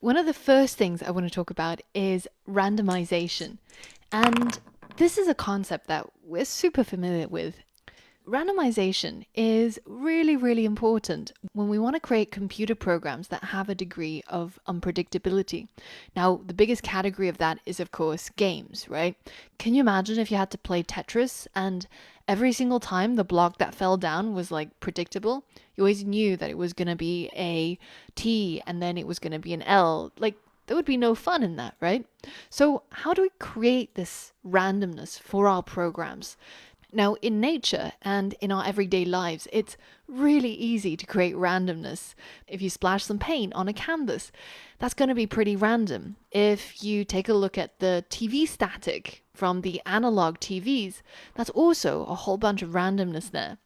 One of the first things I want to talk about is randomization. And this is a concept that we're super familiar with. Randomization is really, really important when we want to create computer programs that have a degree of unpredictability. Now, the biggest category of that is, of course, games, right? Can you imagine if you had to play Tetris and every single time the block that fell down was like predictable? You always knew that it was going to be a T and then it was going to be an L. Like, there would be no fun in that, right? So, how do we create this randomness for our programs? Now, in nature and in our everyday lives, it's really easy to create randomness. If you splash some paint on a canvas, that's going to be pretty random. If you take a look at the TV static from the analog TVs, that's also a whole bunch of randomness there.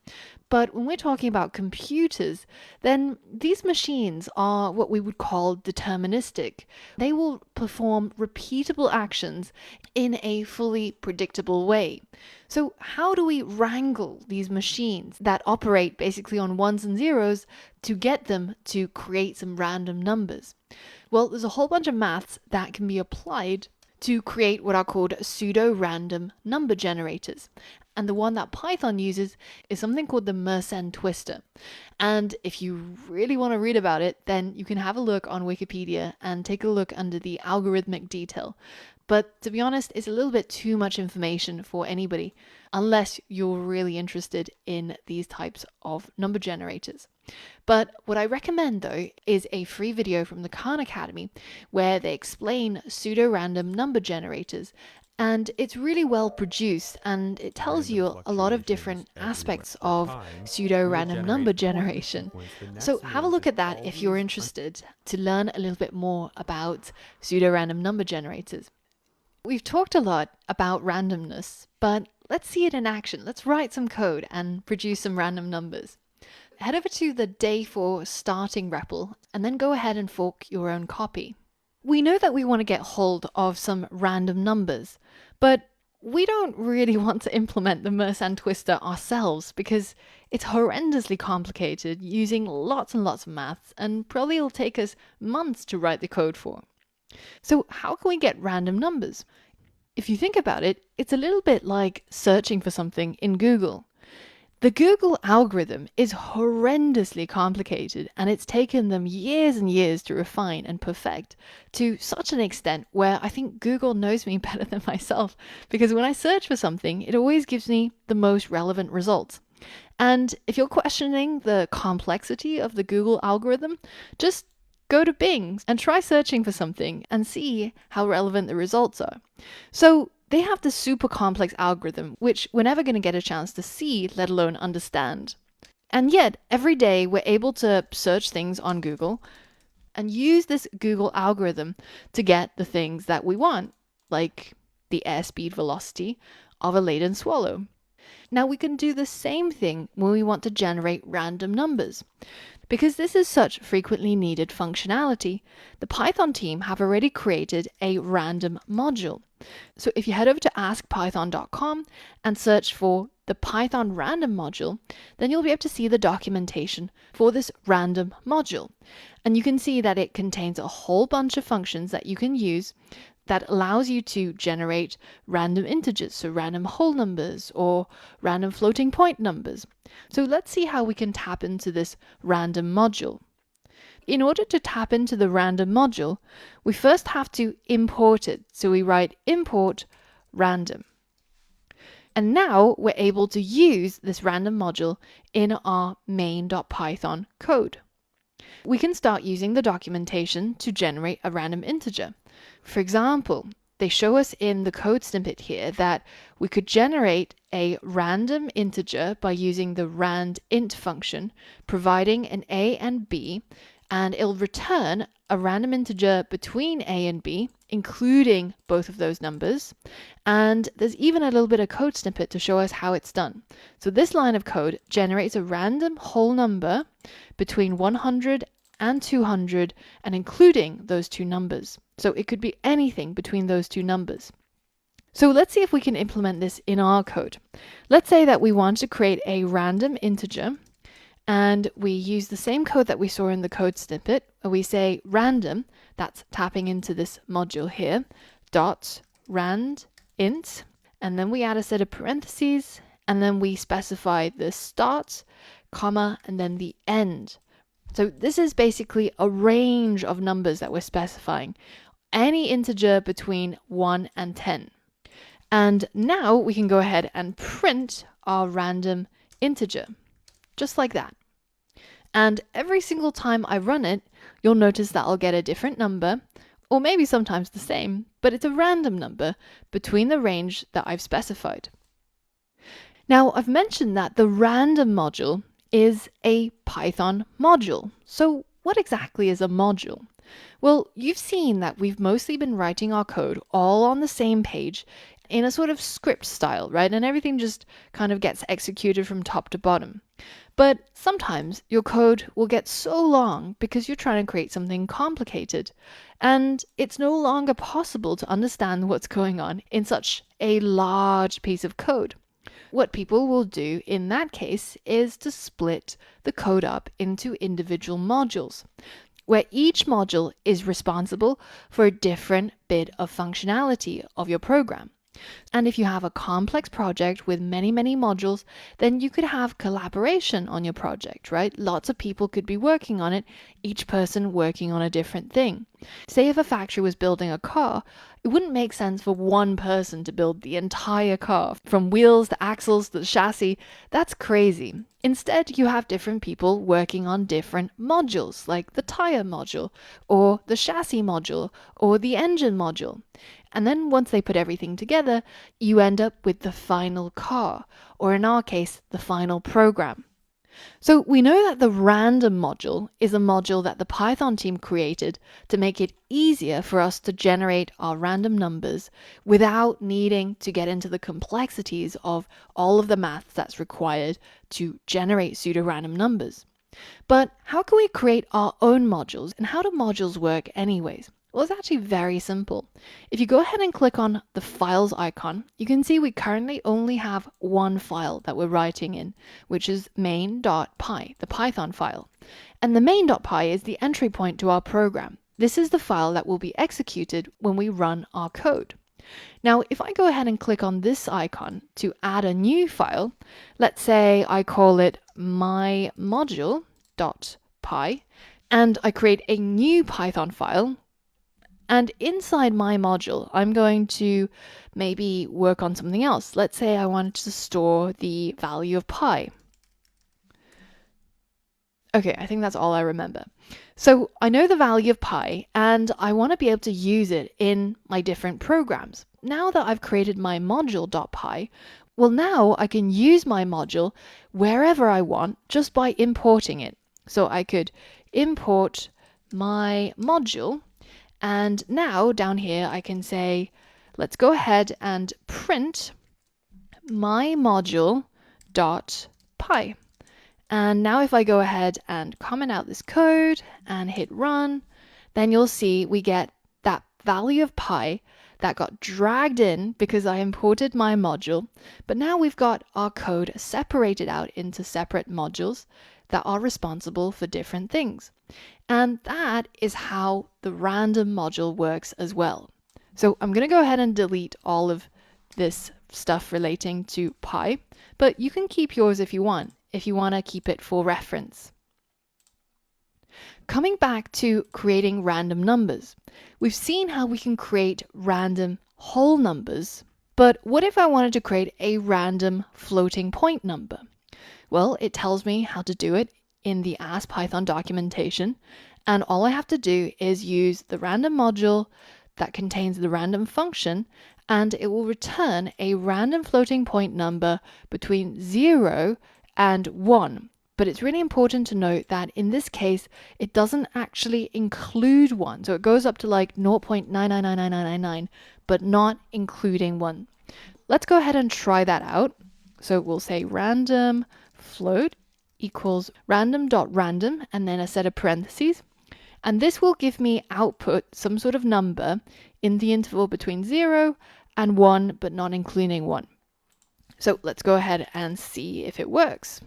But when we're talking about computers, then these machines are what we would call deterministic. They will perform repeatable actions in a fully predictable way. So, how do we wrangle these machines that operate basically on ones and zeros to get them to create some random numbers? Well, there's a whole bunch of maths that can be applied to create what are called pseudo-random number generators. And the one that Python uses is something called the Mersenne twister. And if you really want to read about it, then you can have a look on Wikipedia and take a look under the algorithmic detail. But to be honest, it's a little bit too much information for anybody, unless you're really interested in these types of number generators. But what I recommend though is a free video from the Khan Academy where they explain pseudo-random number generators, and it's really well produced and it tells you a lot of different aspects of pseudo-random number generation. So have a look at that if you're interested to learn a little bit more about pseudo-random number generators. We've talked a lot about randomness, but let's see it in action. Let's write some code and produce some random numbers. Head over to the day4 starting REPL and then go ahead and fork your own copy. We know that we want to get hold of some random numbers, but we don't really want to implement the Mersenne twister ourselves because it's horrendously complicated using lots and lots of maths and probably will take us months to write the code for. So how can we get random numbers? If you think about it, it's a little bit like searching for something in Google. The Google algorithm is horrendously complicated and it's taken them years and years to refine and perfect to such an extent where I think Google knows me better than myself, because when I search for something, it always gives me the most relevant results. And if you're questioning the complexity of the Google algorithm, just go to Bing and try searching for something and see how relevant the results are. So they have this super complex algorithm, which we're never going to get a chance to see, let alone understand. And yet, every day we're able to search things on Google and use this Google algorithm to get the things that we want, like the airspeed velocity of a laden swallow. Now we can do the same thing when we want to generate random numbers. Because this is such frequently needed functionality, the Python team have already created a random module. So if you head over to askpython.com and search for the Python random module, then you'll be able to see the documentation for this random module. And you can see that it contains a whole bunch of functions that you can use that allows you to generate random integers, so random whole numbers or random floating point numbers. So let's see how we can tap into this random module. In order to tap into the random module, we first have to import it. So we write import random. And now we're able to use this random module in our main.python code. We can start using the documentation to generate a random integer. For example, they show us in the code snippet here that we could generate a random integer by using the randint function, providing an a and b, and it'll return a random integer between a and b, including both of those numbers. And there's even a little bit of code snippet to show us how it's done. So this line of code generates a random whole number between 100 and 200 and including those two numbers. So it could be anything between those two numbers. So let's see if we can implement this in our code. Let's say that we want to create a random integer and we use the same code that we saw in the code snippet, where we say random That's tapping into this module here, dot rand int, and then we add a set of parentheses, and then we specify the start, comma, and then the end. So this is basically a range of numbers that we're specifying, any integer between 1 and 10. And now we can go ahead and print our random integer, just like that. And every single time I run it, you'll notice that I'll get a different number, or maybe sometimes the same, but it's a random number between the range that I've specified. Now, I've mentioned that the random module is a Python module. So what exactly is a module? Well, you've seen that we've mostly been writing our code all on the same page in a sort of script style, right? And everything just kind of gets executed from top to bottom. But sometimes your code will get so long because you're trying to create something complicated, and it's no longer possible to understand what's going on in such a large piece of code. What people will do in that case is to split the code up into individual modules, where each module is responsible for a different bit of functionality of your program. And if you have a complex project with many, many modules, then you could have collaboration on your project, right? Lots of people could be working on it, each person working on a different thing. Say if a factory was building a car, it wouldn't make sense for one person to build the entire car, from wheels to axles to the chassis. That's crazy. Instead, you have different people working on different modules, like the tire module, or the chassis module, or the engine module. And then once they put everything together, you end up with the final car, or in our case, the final program. So we know that the random module is a module that the Python team created to make it easier for us to generate our random numbers without needing to get into the complexities of all of the math that's required to generate pseudo-random numbers. But how can we create our own modules, and how do modules work anyways? Well, it's actually very simple. If you go ahead and click on the files icon, you can see we currently only have one file that we're writing in, which is main.py, the Python file. And the main.py is the entry point to our program. This is the file that will be executed when we run our code. Now, if I go ahead and click on this icon to add a new file, let's say I call it mymodule.py, and I create a new Python file. And inside my module, I'm going to maybe work on something else. Let's say I wanted to store the value of pi. Okay, I think that's all I remember. So I know the value of pi, and I want to be able to use it in my different programs. Now that I've created my module.py, well, now I can use my module wherever I want just by importing it. So I could import my module. And now down here, I can say, let's go ahead and print my module.py. And now if I go ahead and comment out this code and hit run, then you'll see we get that value of pi that got dragged in because I imported my module. But now we've got our code separated out into separate modules that are responsible for different things. And that is how the random module works as well. So I'm going to go ahead and delete all of this stuff relating to pi, but you can keep yours if you want to keep it for reference. Coming back to creating random numbers, we've seen how we can create random whole numbers, but what if I wanted to create a random floating point number? Well, it tells me how to do it in the AskPython documentation, and all I have to do is use the random module that contains the random function, and it will return a random floating point number between 0 and 1. But it's really important to note that in this case, it doesn't actually include 1. So it goes up to like 0.9999999, but not including 1. Let's go ahead and try that out. So we'll say random float equals random.random and then a set of parentheses. And this will give me output some sort of number in the interval between 0 and 1, but not including 1. So let's go ahead and see if it works.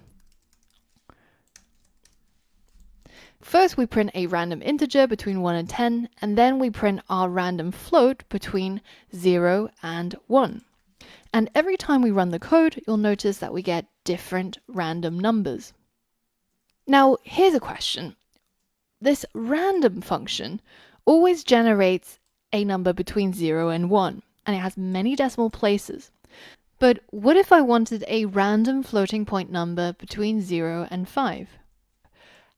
first we print a random integer between 1 and 10, and then we print our random float between 0 and 1. And every time we run the code, you'll notice that we get different random numbers. Now, here's a question. This random function always generates a number between 0 and 1, and it has many decimal places. But what if I wanted a random floating point number between 0 and 5?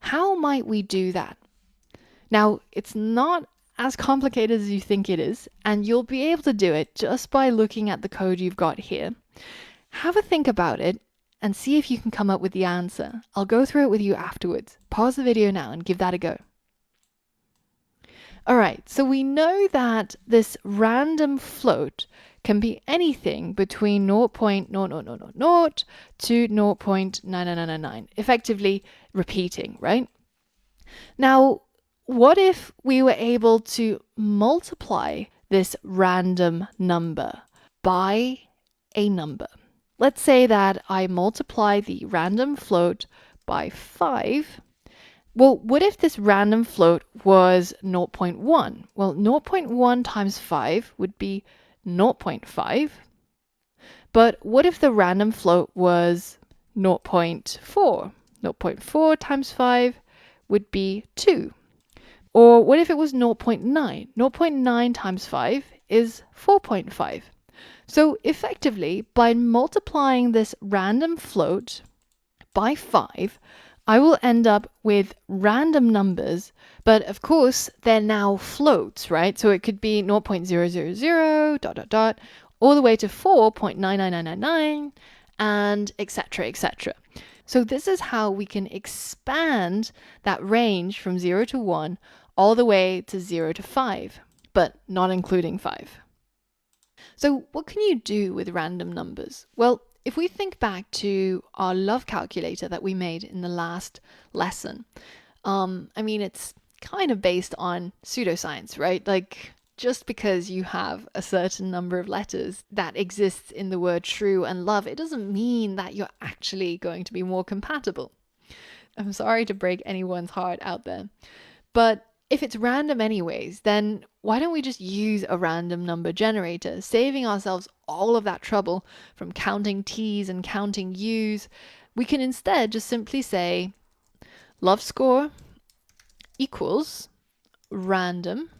How might we do that? Now, it's not as complicated as you think it is, and you'll be able to do it just by looking at the code you've got here. Have a think about it and see if you can come up with the answer. I'll go through it with you afterwards. Pause the video now and give that a go. Alright, so we know that this random float can be anything between 0.00000 to 0.99999, effectively repeating, right? Now, what if we were able to multiply this random number by a number? Let's say that I multiply the random float by 5. Well, what if this random float was 0.1? Well, 0.1 times 5 would be 0.5. But what if the random float was 0.4? 0.4 times 5 would be 2. Or what if it was 0.9? 0.9 times 5 is 4.5. So effectively, by multiplying this random float by 5, I will end up with random numbers, but of course they're now floats, right? So it could be 0.000 ... all the way to 4.99999 and etc. etc. So this is how we can expand that range from 0 to 1 all the way to 0 to 5, but not including 5. So what can you do with random numbers? Well, if we think back to our love calculator that we made in the last lesson, it's kind of based on pseudoscience, right? Like, just because you have a certain number of letters that exists in the word true and love, it doesn't mean that you're actually going to be more compatible. I'm sorry to break anyone's heart out there, but if it's random anyways, then why don't we just use a random number generator, saving ourselves all of that trouble from counting T's and counting U's. We can instead just simply say love score equals random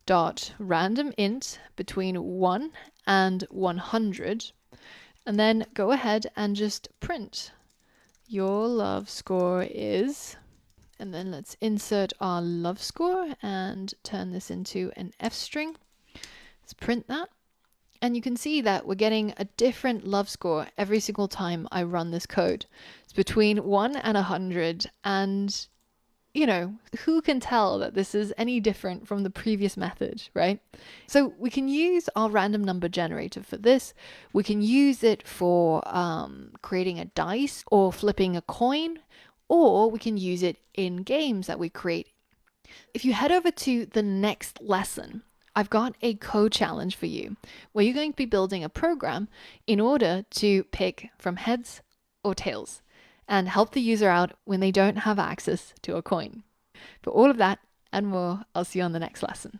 dot random int between 1 and 100, and then go ahead and just print your love score is, and then let's insert our love score and turn this into an F string. Let's print that. And you can see that we're getting a different love score every single time I run this code. It's between 1 and 100. And, who can tell that this is any different from the previous method, right? So we can use our random number generator for this. We can use it for creating a dice or flipping a coin, or we can use it in games that we create. If you head over to the next lesson, I've got a code challenge for you where you're going to be building a program in order to pick from heads or tails and help the user out when they don't have access to a coin. For all of that and more, I'll see you on the next lesson.